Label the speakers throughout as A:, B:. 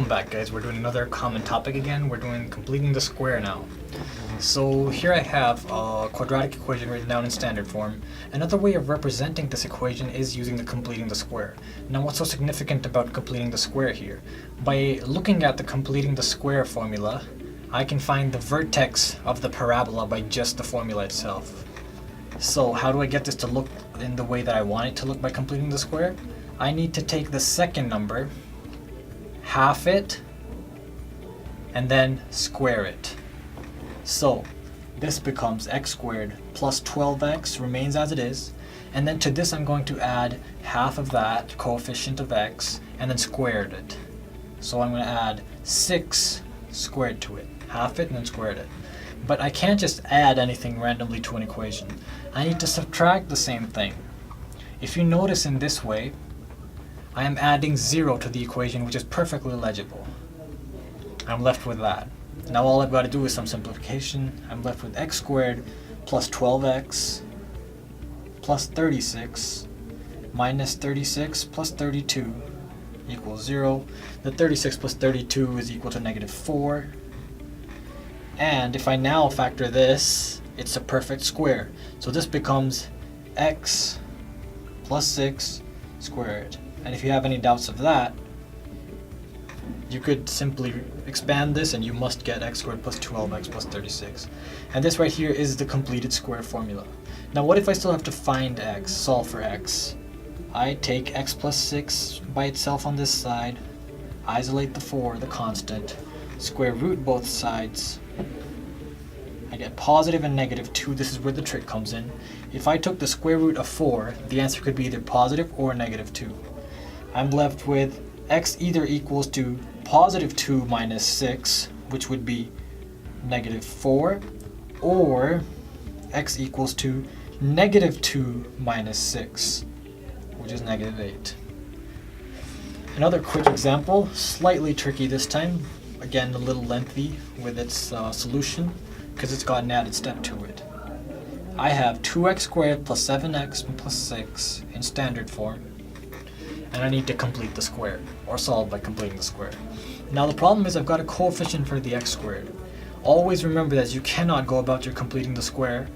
A: back, guys. We're doing another common topic again. We're doing completing the square now. So here I have a quadratic equation written down in standard form. Another way of representing this equation is using the completing the square. Now what's so significant about completing the square here? By looking at the completing the square formula, I can find the vertex of the parabola by just the formula itself. So how do I get this to look in the way that I want it to look by completing the square? I need to take the second number, half it, and then square it. So this becomes x squared plus 12x remains as it is, and then to this I'm going to add half of that coefficient of x and then squared it. So I'm going to add 6 squared to it, half it and then squared it. But I can't just add anything randomly to an equation. I need to subtract the same thing. If you notice in this way, I am adding 0 to the equation, which is perfectly legible. I'm left with that. Now all I've got to do is some simplification. I'm left with x squared plus 12x plus 36 minus 36 plus 32 equals 0. The 36 plus 32 is equal to negative 4. And if I now factor this, it's a perfect square. So this becomes x plus 6 squared. And if you have any doubts of that, you could simply expand this and you must get x squared plus 12x plus 36. And this right here is the completed square formula. Now what if I still have to find x, solve for x? I take x plus 6 by itself on this side, isolate the 4, the constant, square root both sides. I get positive and negative 2. This is where the trick comes in. If I took the square root of 4, the answer could be either positive or negative 2. I'm left with x either equals to positive 2 minus 6, which would be negative 4, or x equals to negative 2 minus 6, which is negative 8. Another quick example, slightly tricky this time, again a little lengthy with its solution, because it's got an added step to it. I have 2x squared plus 7x plus 6 in standard form, and I need to complete the square, or solve by completing the square. Now the problem is I've got a coefficient for the x squared. Always remember that you cannot go about your completing the square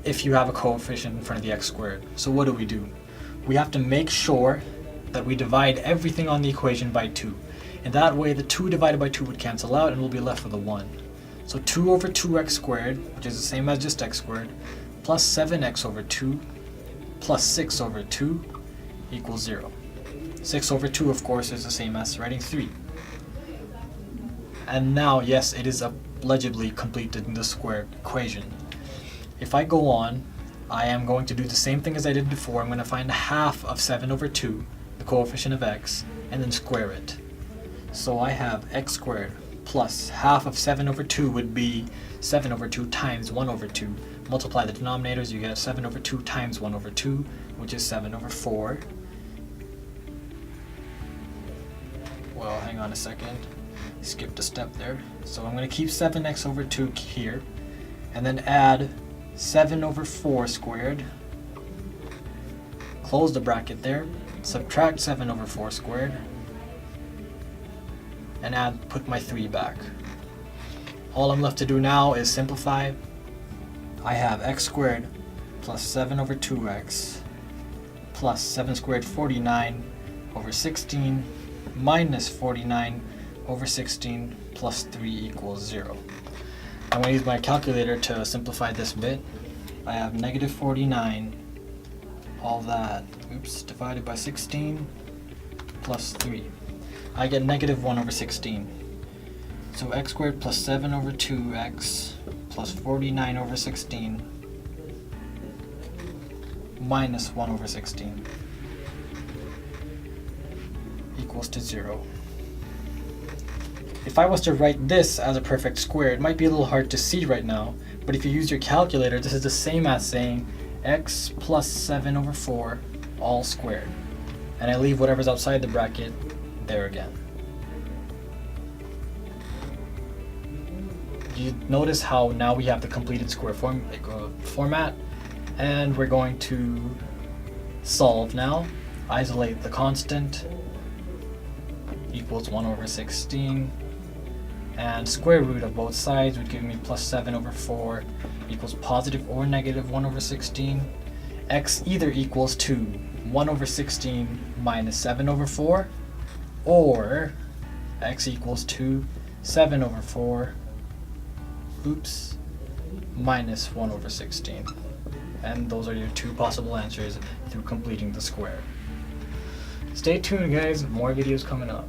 A: if you have a coefficient in front of the x squared. So what do? We have to make sure that we divide everything on the equation by 2. And that way the 2 divided by 2 would cancel out and we'll be left with a 1. So 2 over 2x squared, which is the same as just x squared, plus 7x over 2 plus 6 over 2 equals 0. 6 over 2, of course, is the same as writing 3. And now, yes, it is legibly completed in the square equation. If I go on, I am going to do the same thing as I did before. I'm going to find half of 7 over 2, the coefficient of x, and then square it. So I have x squared plus half of 7 over 2 would be 7 over 2 times 1 over 2. Multiply the denominators, you get 7 over 2 times 1 over 2, which is 7 over 4. Well, hang on a second. Skipped a step there. So I'm going to keep 7x over 2 here, and then add 7 over 4 squared. Close the bracket there. Subtract 7 over 4 squared. And put my 3 back. All I'm left to do now is simplify. I have x squared plus 7 over 2x plus 7 squared 49 over 16 minus 49 over 16 plus 3 equals 0. I'm going to use my calculator to simplify this bit. I have negative 49, all that, divided by 16 plus 3. I get negative 1 over 16. So x squared plus 7 over 2x plus 49 over 16 minus 1 over 16 equals to 0. If I was to write this as a perfect square, it might be a little hard to see right now, but if you use your calculator, this is the same as saying x plus 7 over 4 all squared. And I leave whatever's outside the bracket there again. You notice how now we have the completed square format, and we're going to solve now. Isolate the constant, equals 1 over 16. And square root of both sides would give me plus 7 over 4 equals positive or negative 1 over 16. X either equals to 1 over 16 minus 7 over 4, or x equals to 7 over 4, minus 1 over 16. And those are your two possible answers through completing the square. Stay tuned, guys, more videos coming up.